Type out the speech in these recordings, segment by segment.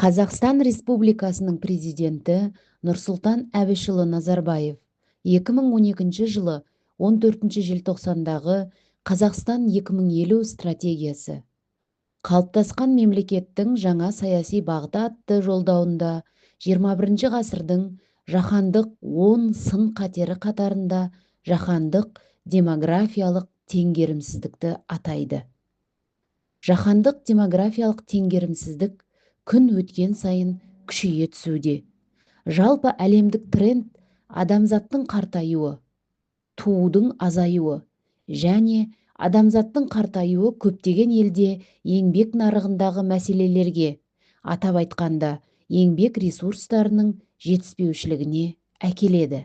Қазақстан Республикасының президенті Нұрсұлтан Әбішұлы Назарбаев 2012 жылы 14 желтоқсандағы Қазақстан 2050 стратегиясы қалыптасқан мемлекеттің жаңа саяси бағыты атты жолдауында 21 ғасырдың жаһандық 10 сын-қатері қатарында жаһандық демографиялық теңгерімсіздікті атайды. Жаһандық демографиялық теңгерімсіздік күн өткен сайын күшейе түсуде. Жалпы әлемдік тренд адамзаттың қартаюы, туудың азаюы және адамзаттың қартаюы көптеген елде еңбек нарығындағы мәселелерге, атап айтқанда, еңбек ресурстарының жетіспеушілігіне әкеледі.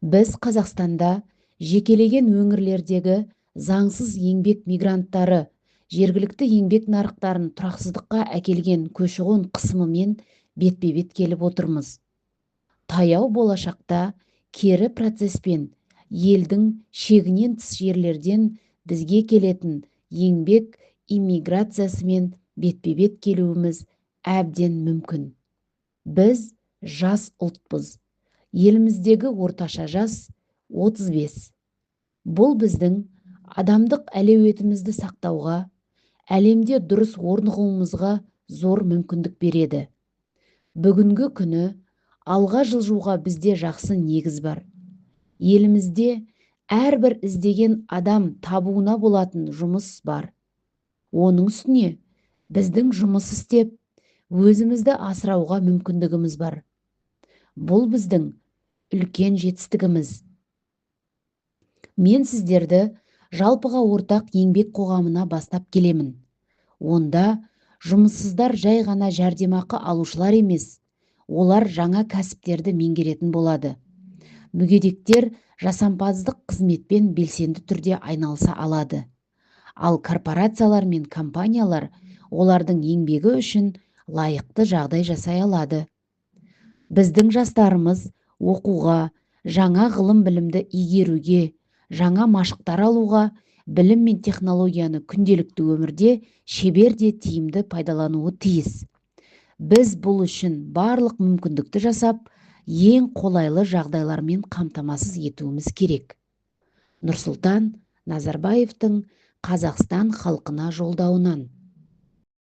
Біз Қазақстанда жекелеген өңірлердегі заңсыз еңбек мигранттары жергілікті еңбек нарықтарын тұрақсыздыққа әкелген көші-қон қысымымен бетпе-бет келіп отырмыз. Таяу болашақта кері процеспен елдің шегінен тыс жерлерден бізге келетін еңбек иммиграциясымен бетпе-бет келуіміз әбден мүмкін. Біз жас ұлтпыз. Еліміздегі орташа жас 35. Бұл біздің адамдық әлеуетімізді сақтауға, әлемде дұрыс орнығуымызға зор мүмкіндік береді. Бүгінгі күні алға жылжуға бізде жақсы негіз бар. Елімізде әрбір іздеген адам табуына болатын жұмыс бар. Оның үстіне біздің жұмыс істеп, өзімізді асырауға мүмкіндігіміз бар. Бұл біздің үлкен жетістігіміз. Мен сіздерді жалпыға ортақ еңбек қоғамына бастап келемін. Онда жұмыссыздар жай ғана жәрдемақы алушылар емес, олар жаңа кәсіптерді меңгеретін болады. Мүгедектер жасампаздық қызметпен белсенді түрде айналыса алады. Ал корпорациялар мен компаниялар олардың еңбегі үшін лайықты жағдай жасай алады. Біздің жастарымыз оқуға, жаңа ғылым білімді игеруге, жаңа машықтар алуға, білім мен технологияны күнделікті өмірде шебер де тиімді пайдалануы тиіс. Біз бұл үшін барлық мүмкіндікті жасап, ең қолайлы жағдайлармен қамтамасыз етуіміз керек. Нұрсұлтан Назарбаевтың Қазақстан халқына жолдауынан.